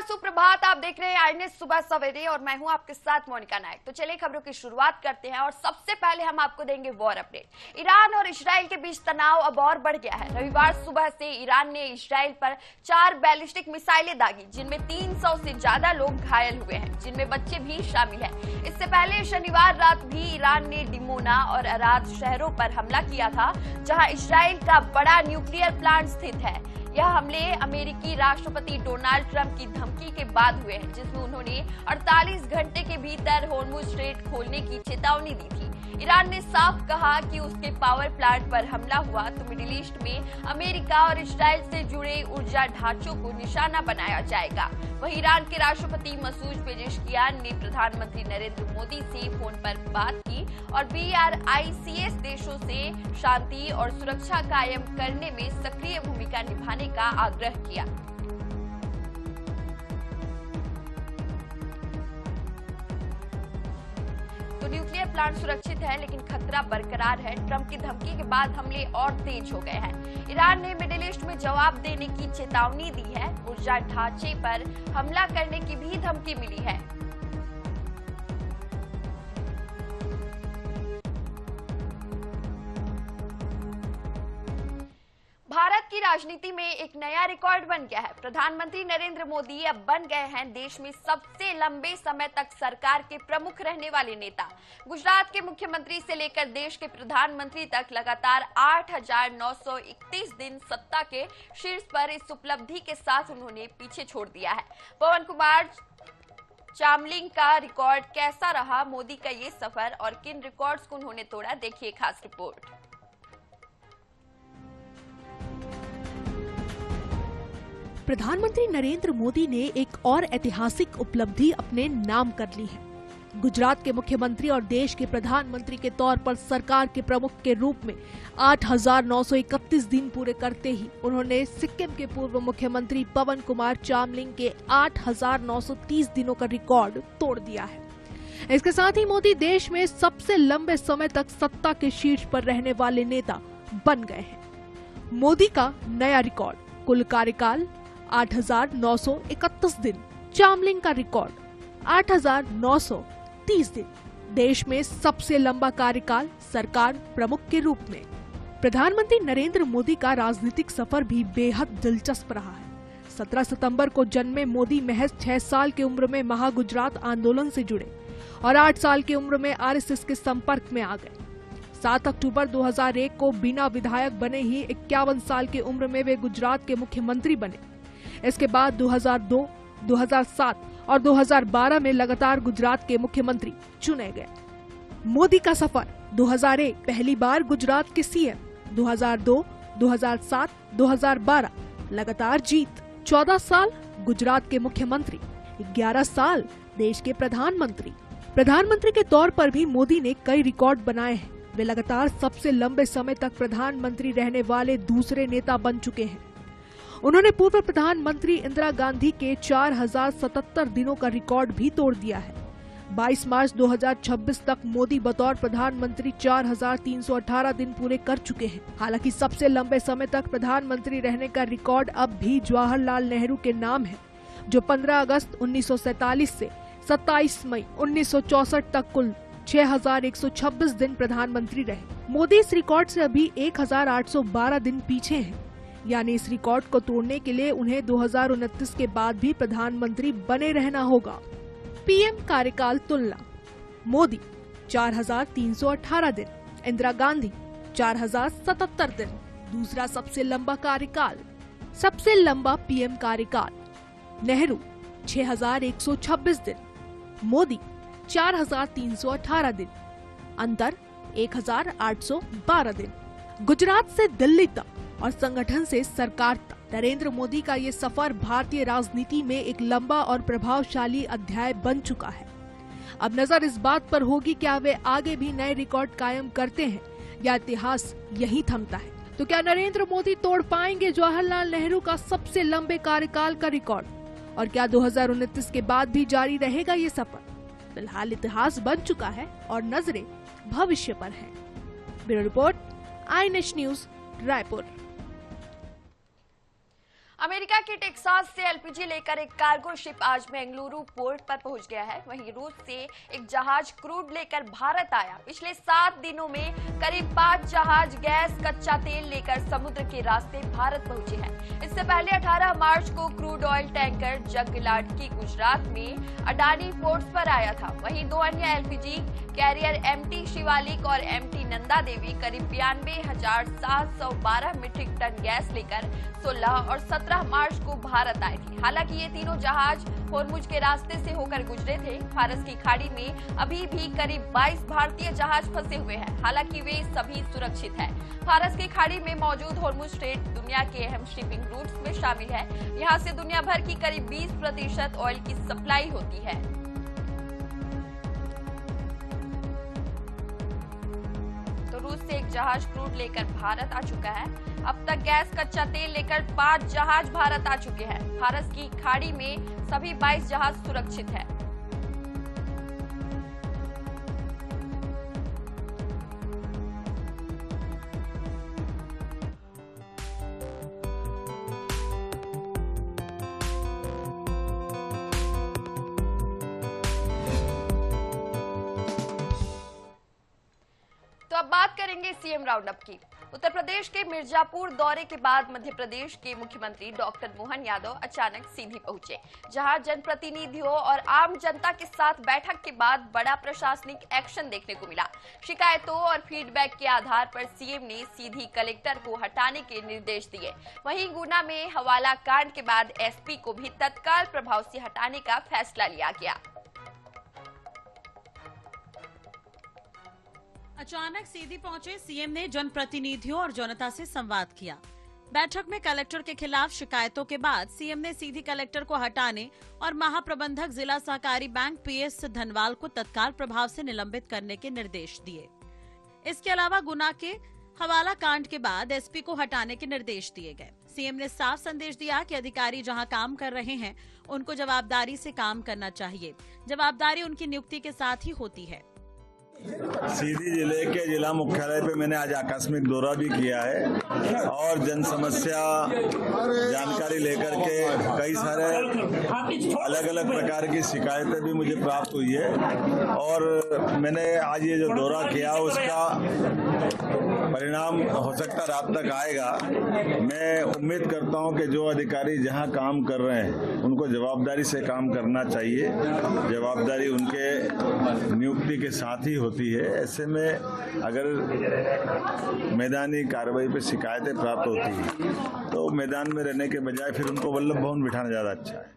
सुप्रभात। आप देख रहे हैं आईएनएस सुबह सवेरे और मैं हूं आपके साथ मोनिका नायक। तो चलिए खबरों की शुरुआत करते हैं और सबसे पहले हम आपको देंगे वॉर अपडेट। ईरान और इजराइल के बीच तनाव अब और बढ़ गया है। रविवार सुबह से ईरान ने इजराइल पर 4 बैलिस्टिक मिसाइलें दागी, जिनमें 300 से ज्यादा लोग घायल हुए हैं, जिनमें बच्चे भी शामिल हैं। इससे पहले शनिवार रात भी ईरान ने डिमोना और अराद शहरों पर हमला किया था, जहां इजराइल का बड़ा न्यूक्लियर प्लांट स्थित है। यह हमले अमेरिकी राष्ट्रपति डोनाल्ड ट्रंप की धमकी के बाद हुए हैं, जिसमें उन्होंने 48 घंटे के भीतर होर्मुज स्ट्रेट खोलने की चेतावनी दी थी। ईरान ने साफ कहा कि उसके पावर प्लांट पर हमला हुआ तो मिडिल ईस्ट में अमेरिका और इजराइल से जुड़े ऊर्जा ढांचों को निशाना बनाया जाएगा। वहीं ईरान के राष्ट्रपति मसूद पेजेशकियान ने प्रधानमंत्री नरेंद्र मोदी से फोन पर बात की और BRICS देशों से शांति और सुरक्षा कायम करने में सक्रिय भूमिका निभाने का आग्रह किया। तो न्यूक्लियर प्लांट सुरक्षित है, लेकिन खतरा बरकरार है। ट्रंप की धमकी के बाद हमले और तेज हो गए हैं। ईरान ने मिडिल ईस्ट में जवाब देने की चेतावनी दी है। ऊर्जा ढांचे पर हमला करने की भी धमकी मिली है। भारत की राजनीति में एक नया रिकॉर्ड बन गया है। प्रधानमंत्री नरेंद्र मोदी अब बन गए हैं देश में सबसे लंबे समय तक सरकार के प्रमुख रहने वाले नेता। गुजरात के मुख्यमंत्री से लेकर देश के प्रधानमंत्री तक लगातार 8,931 दिन सत्ता के शीर्ष पर इस उपलब्धि के साथ उन्होंने पीछे छोड़ दिया है। पवन कुमार चामलिंग का रिकॉर्ड कैसा रहा, मोदी का ये सफर और किन रिकॉर्ड्स को उन्होंने तोड़ा, देखिए खास रिपोर्ट। प्रधानमंत्री नरेंद्र मोदी ने एक और ऐतिहासिक उपलब्धि अपने नाम कर ली है। गुजरात के मुख्यमंत्री और देश के प्रधानमंत्री के तौर पर सरकार के प्रमुख के रूप में 8,931 दिन पूरे करते ही उन्होंने सिक्किम के पूर्व मुख्यमंत्री पवन कुमार चामलिंग के 8,930 दिनों का रिकॉर्ड तोड़ दिया है। इसके साथ ही मोदी देश में सबसे लंबे समय तक सत्ता के शीर्ष पर रहने वाले नेता बन गए हैं। मोदी का नया रिकॉर्ड, कुल कार्यकाल 8,931 दिन। चामलिंग का रिकॉर्ड 8,930 दिन। देश में सबसे लंबा कार्यकाल सरकार प्रमुख के रूप में। प्रधानमंत्री नरेंद्र मोदी का राजनीतिक सफर भी बेहद दिलचस्प रहा है। 17 सितंबर को जन्मे मोदी महज 6 साल की उम्र में महागुजरात आंदोलन से जुड़े और 8 साल की उम्र में RSS के संपर्क में आ गए। 7 अक्टूबर 2001 को बिना विधायक बने ही 51 साल की उम्र में वे गुजरात के मुख्यमंत्री बने। इसके बाद 2002, 2007 और 2012 में लगातार गुजरात के मुख्यमंत्री चुने गए। मोदी का सफर 2001 पहली बार गुजरात के CM, 2002, 2007, 2012 लगातार जीत, 14 साल गुजरात के मुख्यमंत्री, 11 साल देश के प्रधानमंत्री के तौर पर भी मोदी ने कई रिकॉर्ड बनाए हैं। वे लगातार सबसे लंबे समय तक प्रधानमंत्री रहने वाले दूसरे नेता बन चुके हैं। उन्होंने पूर्व प्रधानमंत्री इंदिरा गांधी के 4,077 दिनों का रिकॉर्ड भी तोड़ दिया है। 22 मार्च 2026 तक मोदी बतौर प्रधानमंत्री 4,318 दिन पूरे कर चुके हैं। हालांकि सबसे लंबे समय तक प्रधानमंत्री रहने का रिकॉर्ड अब भी जवाहरलाल नेहरू के नाम है, जो 15 अगस्त 1947 से 27 मई 1964 तक कुल 6,126 दिन प्रधानमंत्री रहे। मोदी इस रिकॉर्ड से अभी 1,812 दिन पीछे हैं। यानी इस रिकॉर्ड को तोड़ने के लिए उन्हें 2029 के बाद भी प्रधानमंत्री बने रहना होगा। PM कार्यकाल तुलना: मोदी 4,318 दिन, इंदिरा गांधी 4,077 दिन। दूसरा सबसे लंबा कार्यकाल, सबसे लंबा PM कार्यकाल, नेहरू 6,126 दिन, मोदी 4,318 दिन। अंतर 1,812 दिन। गुजरात से दिल्ली तक और संगठन से सरकार तक नरेंद्र मोदी का ये सफर भारतीय राजनीति में एक लंबा और प्रभावशाली अध्याय बन चुका है। अब नजर इस बात पर होगी क्या वे आगे भी नए रिकॉर्ड कायम करते हैं या इतिहास यहीं थमता है। तो क्या नरेंद्र मोदी तोड़ पाएंगे जवाहरलाल नेहरू का सबसे लंबे कार्यकाल का रिकॉर्ड, और क्या 2029 के बाद भी जारी रहेगा ये सफर? फिलहाल इतिहास बन चुका है और नजरें भविष्य पर हैं। Bureau report, INS news, Raipur. America के टेक्सास से एलपीजी लेकर एक कार्गो शिप आज बेंगलुरु पोर्ट पर पहुंच गया है। वहीं रूस से एक जहाज क्रूड लेकर भारत आया। पिछले 7 दिनों में करीब 5 जहाज गैस कच्चा तेल लेकर समुद्र के रास्ते भारत पहुंचे हैं। इससे पहले 18 मार्च को क्रूड ऑयल टैंकर जगलाडकी गुजरात में अडानी पोर्ट्स पर आया था। वहीं 2 अन्य एलपीजी कैरियर एमटी शिवालिक और एमटी नंदा देवी करीब 92,712 मीट्रिक टन गैस लेकर 16 और 17 मार्च को भारत आए थे। हालांकि ये तीनों जहाज होर्मुज के रास्ते से होकर गुजरे थे। फारस की खाड़ी में अभी भी करीब 22 भारतीय जहाज फंसे हुए हैं। हालांकि वे सभी सुरक्षित हैं। फारस की खाड़ी में मौजूद होर्मुज स्ट्रेट दुनिया के अहम शिपिंग रूट्स में शामिल है। यहाँ से दुनिया भर की करीब 20% ऑयल की सप्लाई होती है। रूस से एक जहाज क्रूड लेकर भारत आ चुका है। अब तक गैस कच्चा तेल लेकर 5 जहाज भारत आ चुके हैं। फारस की खाड़ी में सभी 22 जहाज सुरक्षित हैं। अब बात करेंगे सीएम राउंडअप की। उत्तर प्रदेश के मिर्जापुर दौरे के बाद मध्य प्रदेश के मुख्यमंत्री डॉक्टर मोहन यादव अचानक सीधी पहुंचे, जहां जनप्रतिनिधियों और आम जनता के साथ बैठक के बाद बड़ा प्रशासनिक एक्शन देखने को मिला। शिकायतों और फीडबैक के आधार पर सीएम ने सीधी कलेक्टर को हटाने के निर्देश दिए। वहीं गुना में हवाला कांड के बाद एसपी को भी तत्काल प्रभाव से हटाने का फैसला लिया गया। अचानक सीधी पहुंचे सीएम ने जनप्रतिनिधियों और जनता से संवाद किया। बैठक में कलेक्टर के खिलाफ शिकायतों के बाद सीएम ने सीधी कलेक्टर को हटाने और महाप्रबंधक जिला सहकारी बैंक पीएस धनवाल को तत्काल प्रभाव से निलंबित करने के निर्देश दिए। इसके अलावा गुना के हवाला कांड के बाद एसपी को हटाने के निर्देश दिए गए। सीएम ने साफ संदेश दिया कि अधिकारी जहां काम कर रहे हैं उनको जवाबदारी से काम करना चाहिए। जवाबदारी उनकी नियुक्ति के साथ ही होती है। सीधी जिले के जिला मुख्यालय पे मैंने आज आकस्मिक दौरा भी किया है और जन समस्या जानकारी लेकर के कई सारे अलग अलग प्रकार की शिकायतें भी मुझे प्राप्त हुई है और मैंने आज ये जो दौरा किया उसका परिणाम हो सकता रात तक आएगा। मैं उम्मीद करता हूं कि जो अधिकारी जहां काम कर रहे हैं उनको जवाबदारी से काम करना चाहिए। जवाबदारी उनके नियुक्ति के साथ ही होती है। ऐसे में अगर मैदानी कार्रवाई पे शिकायतें प्राप्त होती है तो मैदान में रहने के बजाय फिर उनको वल्लभ भवन बिठाना ज्यादा अच्छा है।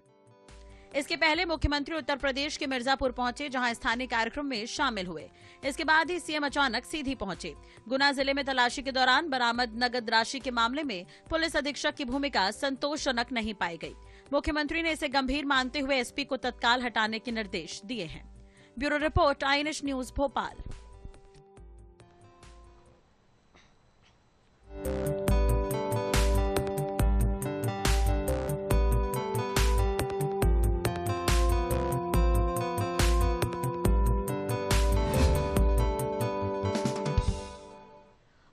इसके पहले मुख्यमंत्री उत्तर प्रदेश के मिर्जापुर पहुंचे, जहां स्थानीय कार्यक्रम में शामिल हुए। इसके बाद ही सीएम अचानक सीधी पहुंचे। गुना जिले में तलाशी के दौरान बरामद नगद राशि के मामले में पुलिस अधीक्षक की भूमिका संतोषजनक नहीं पाई गई। मुख्यमंत्री ने इसे गंभीर मानते हुए एसपी को तत्काल हटाने के निर्देश दिए हैं। Bureau report, INH news Bhopal.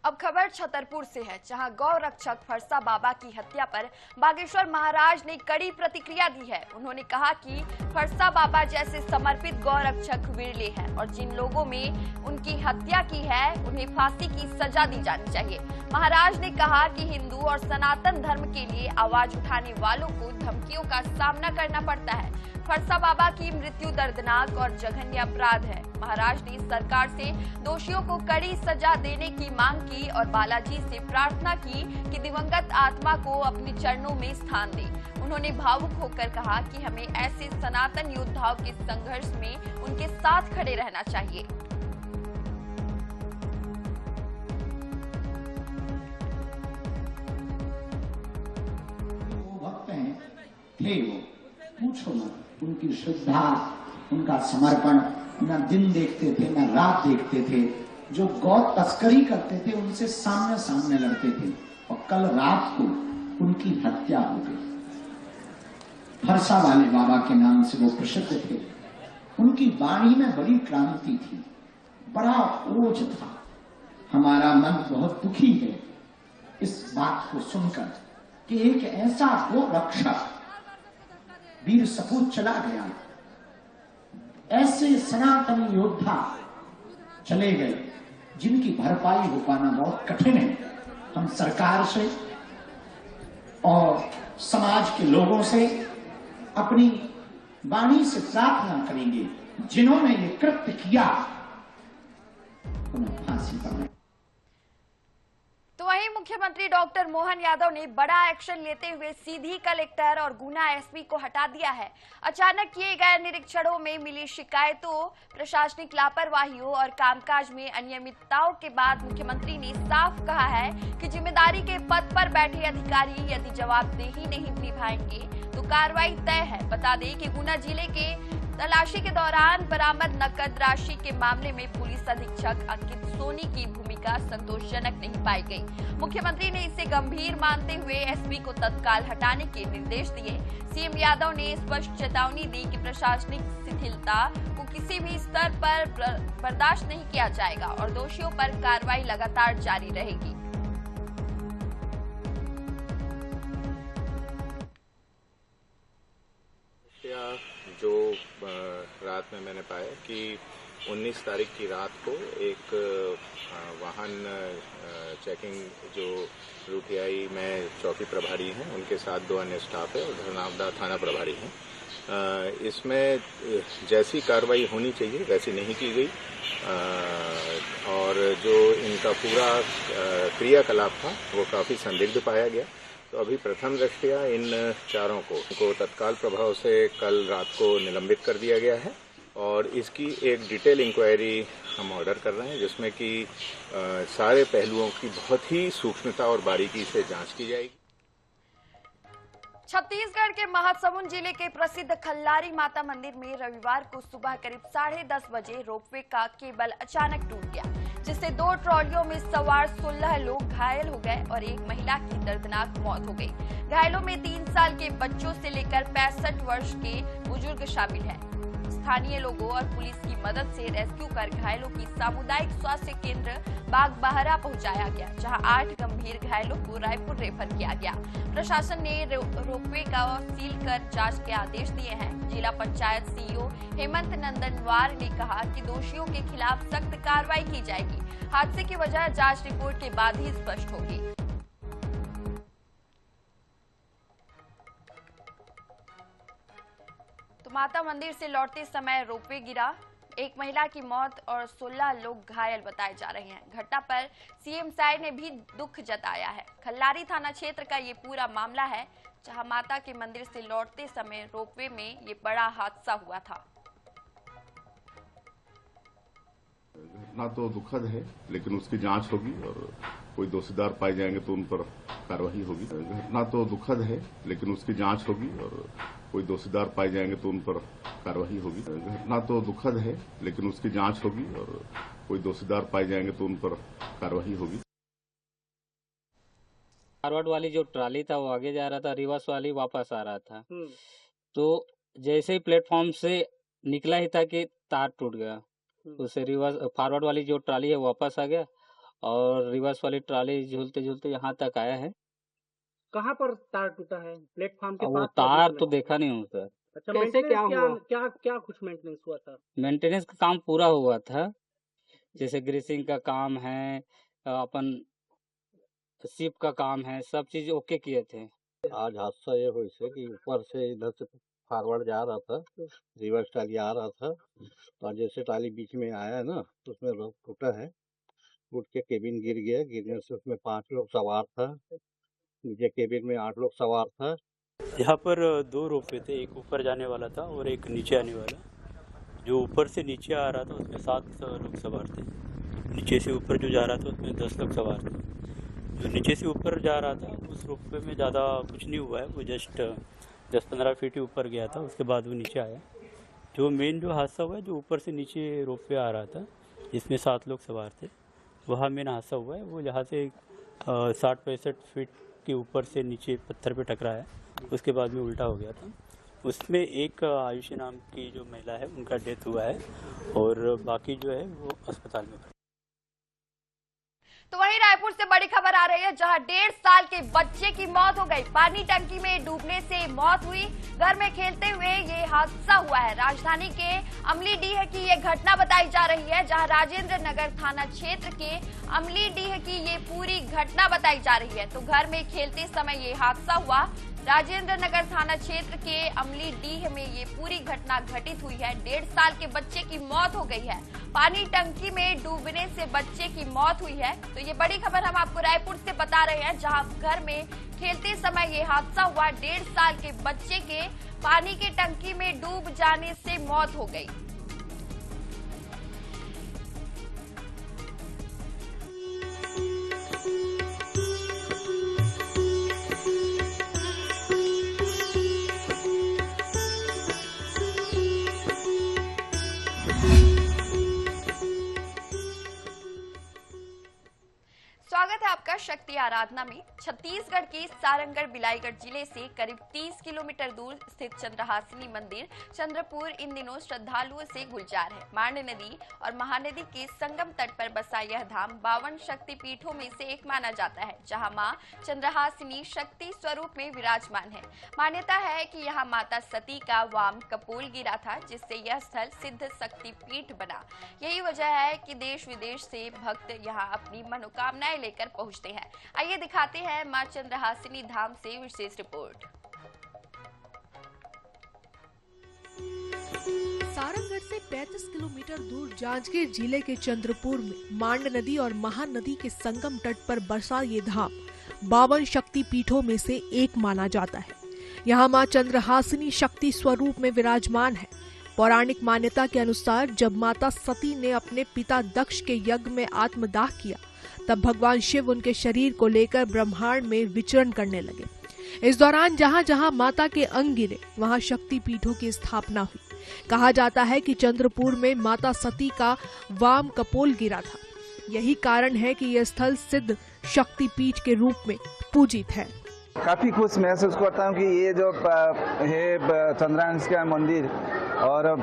अब खबर छतरपुर से है, जहां गौ रक्षक फरसा बाबा की हत्या पर बागेश्वर महाराज ने कड़ी प्रतिक्रिया दी है। उन्होंने कहा कि फरसा बाबा जैसे समर्पित गौ रक्षक विरले हैं और जिन लोगों में उनकी हत्या की है उन्हें फांसी की सजा दी जानी चाहिए। महाराज ने कहा कि हिंदू और सनातन धर्म के लिए आवाज उठाने वालों को धमकियों का सामना करना पड़ता है। फरसा बाबा की मृत्यु दर्दनाक और जघन्य अपराध है। महाराज ने सरकार से दोषियों को कड़ी सजा देने की मांग की और बालाजी से प्रार्थना की कि दिवंगत आत्मा को अपने चरणों में स्थान दे। उन्होंने भावुक होकर कहा कि हमें ऐसे सनातन योद्धाओं के संघर्ष में उनके साथ खड़े रहना चाहिए। थे वो, पूछो मत, उनकी श्रद्धा, उनका समर्पण, न दिन देखते थे न रात देखते थे। जो गौ तस्करी करते थे उनसे सामने सामने लड़ते थे और कल रात को उनकी हत्या हो गई। फरसा वाले बाबा के नाम से वो प्रसिद्ध थे। उनकी वाणी में बड़ी क्रांति थी, बड़ा ओज था। हमारा मन बहुत दुखी है इस बात को सुनकर कि एक ऐसा गो रक्षक वीर सपूत चला गया, ऐसे सनातन योद्धा चले गए जिनकी भरपाई हो पाना बहुत कठिन है। हम सरकार से और समाज के लोगों से अपनी वाणी से प्रार्थना करेंगे, जिन्होंने ये कृत्य किया उन्हें फांसी पर। तो वहीं मुख्यमंत्री डॉक्टर मोहन यादव ने बड़ा एक्शन लेते हुए सीधी कलेक्टर और गुना एसपी को हटा दिया है। अचानक किए गए निरीक्षणों में मिली शिकायतों, प्रशासनिक लापरवाहियों और कामकाज में अनियमितताओं के बाद मुख्यमंत्री ने साफ कहा है कि जिम्मेदारी के पद पर बैठे अधिकारी यदि जवाबदेही नहीं निभाएंगे तो कार्रवाई तय है। बता दें कि गुना जिले के तलाशी के दौरान बरामद नकद राशि के मामले में पुलिस अधीक्षक अंकित सोनी की भूमिका संतोषजनक नहीं पाई गई। मुख्यमंत्री ने इसे गंभीर मानते हुए एसपी को तत्काल हटाने के निर्देश दिए। सीएम यादव ने स्पष्ट चेतावनी दी कि प्रशासनिक शिथिलता को किसी भी स्तर पर बर्दाश्त नहीं किया जाएगा और दोषियों पर कार्रवाई लगातार जारी रहेगी। जो रात में मैंने पाया कि 19 तारीख की रात को एक वाहन चेकिंग जो रूटियाई में चौकी प्रभारी हैं, उनके साथ 2 अन्य स्टाफ है और धरनावदा थाना प्रभारी हैं। इसमें जैसी कार्रवाई होनी चाहिए वैसी नहीं की गई और जो इनका पूरा क्रियाकलाप था वो काफ़ी संदिग्ध पाया गया। तो अभी प्रथम दृष्टया इन चारों को तत्काल प्रभाव से कल रात को निलंबित कर दिया गया है और इसकी एक डिटेल इंक्वायरी हम ऑर्डर कर रहे हैं, जिसमें कि सारे पहलुओं की बहुत ही सूक्ष्मता और बारीकी से जांच की जाएगी। छत्तीसगढ़ के महासमुंद जिले के प्रसिद्ध खल्लारी माता मंदिर में रविवार को सुबह करीब 10:30 बजे रोपवे का केबल अचानक टूट गया, जिससे 2 ट्रॉलियों में सवार 16 लोग घायल हो गए और एक महिला की दर्दनाक मौत हो गई। घायलों में 3 साल के बच्चों से लेकर 65 वर्ष के बुजुर्ग शामिल हैं। स्थानीय लोगों और पुलिस की मदद से रेस्क्यू कर घायलों की सामुदायिक स्वास्थ्य केंद्र बागबाहरा पहुंचाया गया, जहां 8 गंभीर घायलों को रायपुर रेफर किया गया। प्रशासन ने रोपवे का सील कर जांच के आदेश दिए हैं। जिला पंचायत सीईओ हेमंत नंदनवार ने कहा कि दोषियों के खिलाफ सख्त कार्रवाई की जाएगी। हादसे की वजह जांच रिपोर्ट के बाद ही स्पष्ट होगी। तो माता मंदिर से लौटते समय रोपवे गिरा, एक महिला की मौत और 16 लोग घायल बताए जा रहे हैं। घटना पर सीएम साय ने भी दुख जताया है। खल्लारी थाना क्षेत्र का ये पूरा मामला है, जहां माता के मंदिर से लौटते समय रोपवे में ये बड़ा हादसा हुआ था। घटना तो दुखद है, लेकिन उसकी जांच होगी और कोई दोषीदार पाए जाएंगे तो उन पर कार्रवाई होगी। घटना तो दुखद है, लेकिन उसकी जांच होगी और कोई दोषीदार पाए जाएंगे तो उन पर कार्रवाई होगी। घटना तो दुखद है, लेकिन उसकी जांच होगी और कोई दोषीदार पाए जाएंगे तो उन पर कार्रवाई होगी। फॉरवर्ड वाली जो ट्राली था वो आगे जा रहा था, रिवर्स वाली वापस आ रहा था। तो जैसे ही प्लेटफॉर्म से निकला ही था कि तार टूट गया। उससे रिवर्स फॉरवर्ड वाली जो ट्राली है वापस आ गया और रिवर्स वाली ट्राली झूलते झूलते यहाँ तक आया है। कहाँ पर तार टूटा है? प्लेटफॉर्म के वो पास? तार तो देखा नहीं हूँ सर। अच्छा, कैसे क्या हुआ? क्या कुछ मेंटेनेंस हुआ था? मेंटेनेंस का काम पूरा हुआ था, जैसे ग्रीसिंग का काम है, अपन शिप का काम है, सब चीज ओके किए थे। आज हादसा ये हुई से कि ऊपर से इधर से फॉरवर्ड जा रहा था, रिवर्स ट्राली आ रहा था, और जैसे ट्राली बीच में आया ना तो उसमें रोप टूटा है, टूट के केबिन गिर गया। गिरने से उसमें 5 लोग सवार था, नीचे केबिन में 8 लोग सवार था। यहाँ पर 2 रोपवे थे, एक ऊपर जाने वाला था और एक नीचे आने वाला। जो ऊपर से नीचे आ रहा था उसमें 7 लोग सवार थे, नीचे से ऊपर जो जा रहा था उसमें 10 लोग सवार थे। जो नीचे से ऊपर जा रहा था उस रोपवे में ज़्यादा कुछ नहीं हुआ है, वो जस्ट 10-15 फीट ही ऊपर गया था, उसके बाद वो नीचे आया। जो मेन जो हादसा हुआ है, जो ऊपर से नीचे रोपवे आ रहा था जिसमें 7 लोग सवार थे, वहाँ मेन हादसा हुआ है। वो जहाँ से 60-65 फीट के ऊपर से नीचे पत्थर पे टकराया, उसके बाद में उल्टा हो गया था। उसमें एक आयुषी नाम की जो महिला है उनका डेथ हुआ है और बाकी जो है वो अस्पताल में। तो वहीं रायपुर से बड़ी खबर आ रही है, जहां 1.5 साल के बच्चे की मौत हो गई। पानी टंकी में डूबने से मौत हुई। घर में खेलते हुए ये हादसा हुआ है। राजधानी के अमलीडीह की ये घटना बताई जा रही है, जहां राजेंद्र नगर थाना क्षेत्र के अमलीडीह की ये पूरी घटना बताई जा रही है। तो घर में खेलते समय ये हादसा हुआ। राजेंद्र नगर थाना क्षेत्र के अमलीडीह में ये पूरी घटना घटित हुई है। 1.5 साल के बच्चे की मौत हो गई है। पानी टंकी में डूबने से बच्चे की मौत हुई है। तो ये बड़ी खबर हम आपको रायपुर से बता रहे हैं, जहां घर में खेलते समय ये हादसा हुआ। 1.5 साल के बच्चे के पानी की टंकी में डूब जाने से मौत हो गई। स्वागत है आपका शक्ति आराधना में। छत्तीसगढ़ के सारंगढ़ बिलाईगढ़ जिले से करीब 30 किलोमीटर दूर स्थित चंद्रहासिनी मंदिर चंद्रपुर इन दिनों श्रद्धालुओं से गुलजार है। मांड नदी और महानदी के संगम तट पर बसा यह धाम 52 शक्ति पीठों में से एक माना जाता है, जहां मां चंद्रहासिनी शक्ति स्वरूप में विराजमान है। मान्यता है कि यहां माता सती का वाम कपोल गिरा था, जिससे यह स्थल सिद्ध शक्ति पीठ बना। यही वजह है कि देश विदेश से भक्त यहां अपनी मनोकामनाएं लेकर पहुंचते हैं। आइए दिखाते हैं मां चंद्रहासिनी धाम से विशेष रिपोर्ट। सारंगढ़ से 35 किलोमीटर दूर जांजगीर जिले के चंद्रपुर में मांड नदी और महानदी के संगम तट पर बसा ये धाम 52 शक्ति पीठों में से एक माना जाता है। यहाँ मां चंद्रहासिनी शक्ति स्वरूप में विराजमान है। पौराणिक मान्यता के अनुसार जब माता सती ने अपने पिता दक्ष के यज्ञ में आत्मदाह किया, तब भगवान शिव उनके शरीर को लेकर ब्रह्मांड में विचरण करने लगे। इस दौरान जहां जहां माता के अंग गिरे, वहां शक्ति पीठों की स्थापना हुई। कहा जाता है कि चंद्रपुर में माता सती का वाम कपोल गिरा था। यही कारण है कि यह स्थल सिद्ध शक्ति पीठ के रूप में पूजित है। काफ़ी खुश महसूस करता हूँ कि ये जो है चंद्रहासिनी का मंदिर और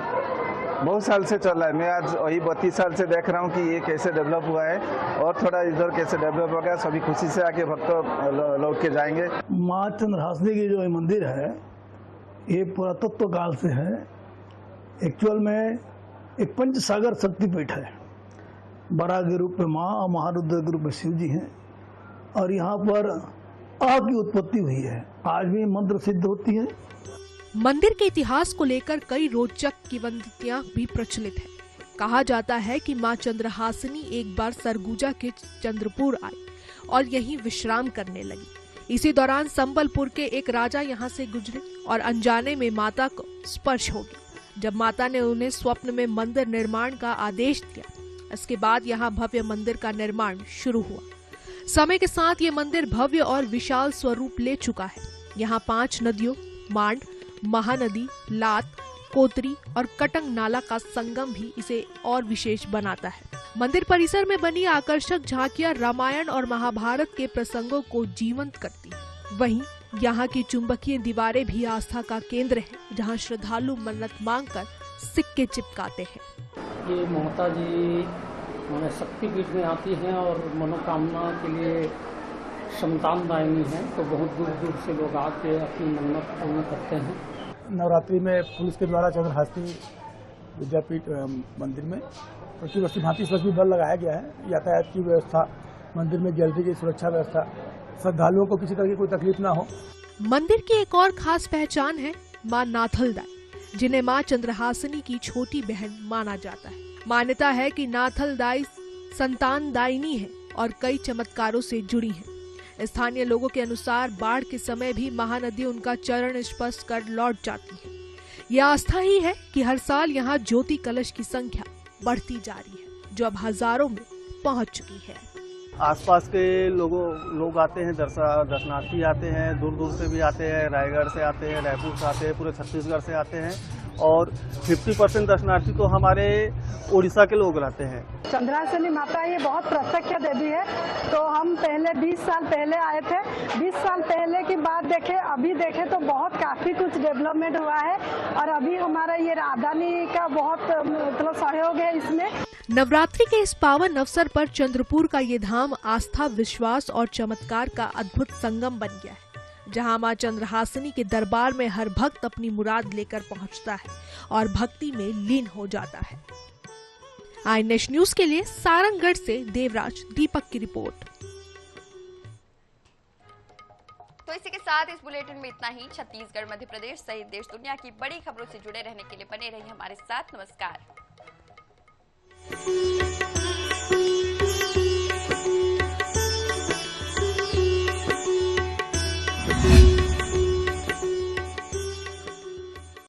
बहुत साल से चल रहा है। मैं आज वही 32 साल से देख रहा हूँ कि ये कैसे डेवलप हुआ है और थोड़ा इधर कैसे डेवलप हो गया। सभी खुशी से आके भक्त लौट के जाएंगे। माँ चंद्रहासिनी की जो मंदिर है, ये पुरातत्व काल से है। एक्चुअल में एक पंचसागर शक्तिपीठ है। बड़ा के रूप में माँ और महारुद्र के रूप में शिव जी हैं, और यहाँ पर आ की उत्पत्ति हुई है। आज भी मंत्र सिद्ध होती है। मंदिर के इतिहास को लेकर कई रोचक किंवदंतियां भी प्रचलित है। कहा जाता है कि मां चंद्रहासिनी एक बार सरगुजा के चंद्रपुर आई और यहीं विश्राम करने लगी। इसी दौरान संबलपुर के एक राजा यहां से गुजरे और अनजाने में माता को स्पर्श हो गया। जब माता ने उन्हें स्वप्न में मंदिर निर्माण का आदेश दिया, इसके बाद यहाँ भव्य मंदिर का निर्माण शुरू हुआ। समय के साथ ये मंदिर भव्य और विशाल स्वरूप ले चुका है। यहाँ 5 नदियों मांड, महानदी, लात, कोतरी और कटंग नाला का संगम भी इसे और विशेष बनाता है। मंदिर परिसर में बनी आकर्षक झांकियां रामायण और महाभारत के प्रसंगों को जीवंत करती हैं। वहीं यहाँ की चुंबकीय दीवारें भी आस्था का केंद्र है, जहाँ श्रद्धालु मन्नत मांगकर सिक्के चिपकाते हैं। ये ममता जी शक्तिपीठ में आती हैं और मनोकामना के लिए संतान दायिनी है, तो बहुत दूर दूर से लोग आके अपनी मन्नत पूर्ण करते हैं। नवरात्रि में पुलिस के द्वारा चंद्रहासिनी विद्यापीठ मंदिर में प्रतिवर्ष भांति इस वर्ष भी बल लगाया गया है। यातायात की व्यवस्था, मंदिर में गैलरी की सुरक्षा व्यवस्था, श्रद्धालुओं को किसी तरह की कोई तकलीफ ना हो। मंदिर की एक और खास पहचान है मां नाथलदाई, जिन्हें मां चंद्रहासिनी की छोटी बहन माना जाता है। मान्यता है कि नाथलदाई संतान दायिनी है और कई चमत्कारों से जुड़ी है। स्थानीय लोगों के अनुसार बाढ़ के समय भी महानदी उनका चरण स्पर्श कर लौट जाती है। यह आस्था ही है कि हर साल यहाँ ज्योति कलश की संख्या बढ़ती जा रही है, जो अब हजारों में पहुँच चुकी है। आसपास के लोग आते हैं, दर्शनार्थी आते हैं, दूर दूर से भी आते हैं, रायगढ़ से आते हैं, रायपुर से आते हैं, पूरे छत्तीसगढ़ से आते हैं, और 50% दर्शनार्थी तो हमारे उड़ीसा के लोग रहते हैं। चंद्रहासिनी माता ये बहुत प्रत्यक्ष देवी है। तो हम पहले 20 साल पहले आए थे। 20 साल पहले की बात देखें, अभी देखें तो बहुत काफी कुछ डेवलपमेंट हुआ है, और अभी हमारा ये राजधानी का बहुत मतलब सहयोग है इसमें। नवरात्रि के इस पावन अवसर पर चंद्रपुर का ये धाम आस्था, विश्वास और चमत्कार का अद्भुत संगम बन गया है, जहां मां चंद्रहासिनी के दरबार में हर भक्त अपनी मुराद लेकर पहुंचता है और भक्ति में लीन हो जाता है। आईएनएस न्यूज के लिए सारंगगढ़ से देवराज दीपक की रिपोर्ट। तो इसी के साथ इस बुलेटिन में इतना ही। छत्तीसगढ़, मध्य प्रदेश सहित देश दुनिया की बड़ी खबरों से जुड़े रहने के लिए बने रहिए हमारे साथ। नमस्कार।